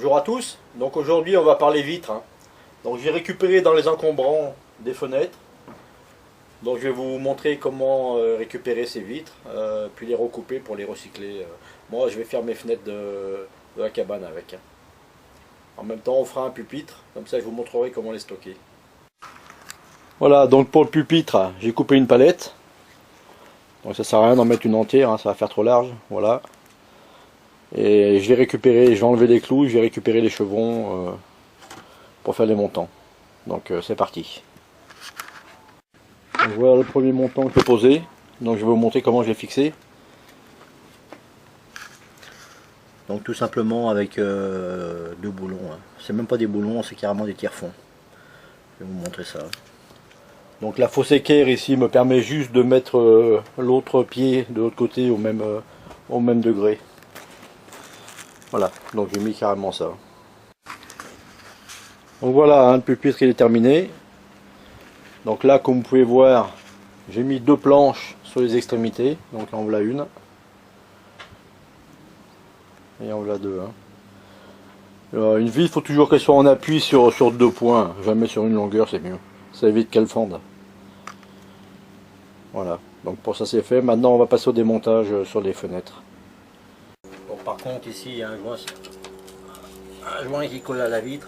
Bonjour à tous, donc aujourd'hui on va parler vitres. Donc j'ai récupéré dans les encombrants des fenêtres. Donc je vais vous montrer comment récupérer ces vitres, puis les recouper pour les recycler. Moi je vais faire mes fenêtres de la cabane avec. En même temps on fera un pupitre, comme ça je vous montrerai comment les stocker. Voilà, donc pour le pupitre j'ai coupé une palette. Donc ça sert à rien d'en mettre une entière, ça va faire trop large. Voilà. Et je vais récupérer, je vais enlever les clous, je vais récupérer les chevrons pour faire les montants. Donc c'est parti. Donc, voilà le premier montant que je vais poser. Donc je vais vous montrer comment je l'ai fixé. Donc tout simplement avec deux boulons. C'est même pas des boulons, c'est carrément des tire-fonds. Je vais vous montrer ça. Donc la fausse équerre ici me permet juste de mettre l'autre pied de l'autre côté au même degré. Voilà, donc j'ai mis carrément ça. Donc voilà, le pupitre il est terminé. Donc là, comme vous pouvez voir, j'ai mis deux planches sur les extrémités. Donc là, en voilà une. Et en voilà deux. Une vis, il faut toujours qu'elle soit en appui sur deux points. Jamais sur une longueur, c'est mieux. Ça évite qu'elle fonde. Voilà, donc pour ça c'est fait. Maintenant, on va passer au démontage sur les fenêtres. Bon, par contre, ici, il y a un joint qui colle à la vitre.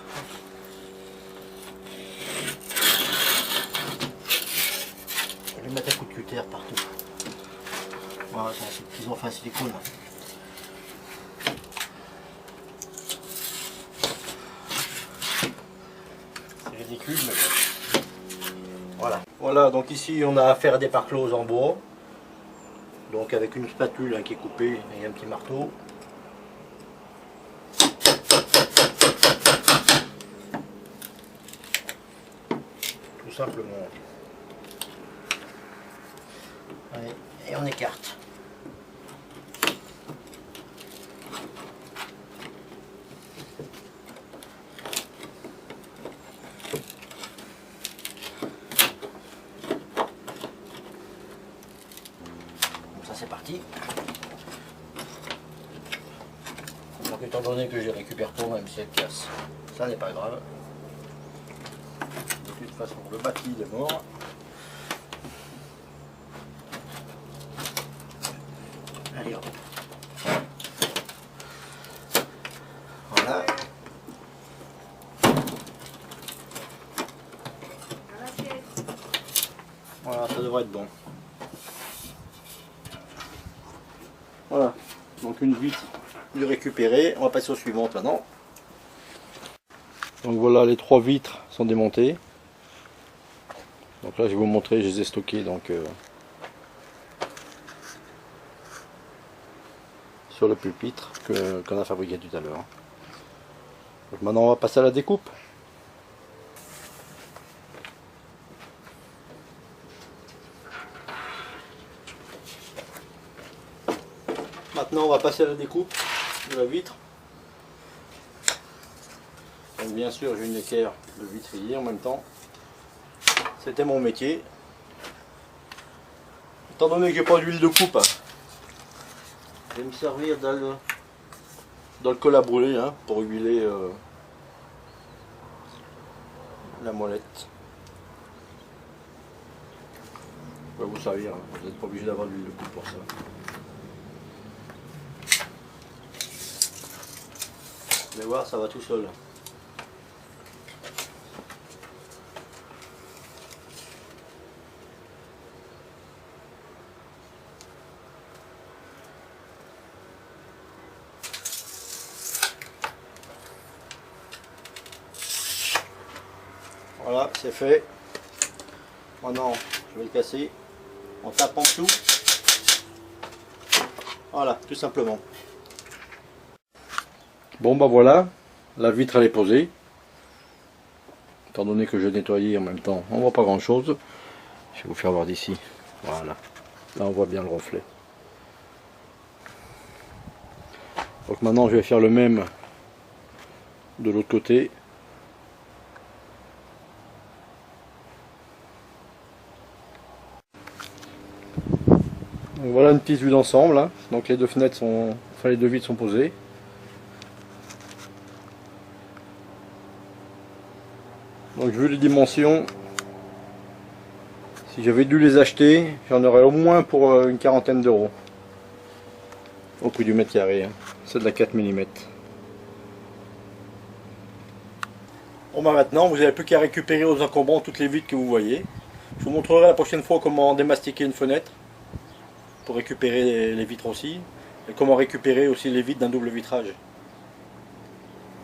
Je vais mettre un coup de cutter partout. Voilà, c'est qu'ils ont fait un silicone. C'est ridicule, mais voilà. Voilà, donc ici on a affaire à des pare-closes en bois. Donc avec une spatule qui est coupée et un petit marteau. Tout simplement. Allez, et on écarte. Donc ça c'est parti. Donc étant donné que je les récupère pas, même si elle casse, ça n'est pas grave. De toute façon le bâti est mort. Allez hop. Voilà. Voilà, ça devrait être bon. Voilà, donc une vitre de récupérer. On va passer au suivant maintenant. Donc voilà, les trois vitres sont démontées. Donc là je vais vous montrer, je les ai stockées donc sur le pupitre qu'on a fabriqué tout à l'heure. Donc maintenant on va passer à la découpe. Maintenant on va passer à la découpe de la vitre. Donc bien sûr j'ai une équerre de vitrier en même temps. C'était mon métier. Étant donné que j'ai pas d'huile de coupe, je vais me servir dans le col à brûler pour huiler la molette. Ça va vous servir, vous n'êtes pas obligé d'avoir de l'huile de coupe pour ça. Vous allez voir, ça va tout seul. Voilà, c'est fait. Maintenant, je vais le casser en tapant dessous. Voilà, tout simplement. Bon bah voilà, la vitre elle est posée. Étant donné que je l'ai nettoyé en même temps, on voit pas grand chose. Je vais vous faire voir d'ici. Voilà, là on voit bien le reflet. Donc maintenant je vais faire le même de l'autre côté. Donc voilà une petite vue d'ensemble. Donc les deux fenêtres sont, enfin les deux vitres sont posées. Donc vu les dimensions, si j'avais dû les acheter, j'en aurais au moins pour une quarantaine d'euros. Au prix du mètre carré, hein. C'est de la 4 mm. Bon bah maintenant vous n'avez plus qu'à récupérer aux encombrants toutes les vitres que vous voyez. Je vous montrerai la prochaine fois comment démastiquer une fenêtre pour récupérer les vitres aussi. Et comment récupérer aussi les vitres d'un double vitrage.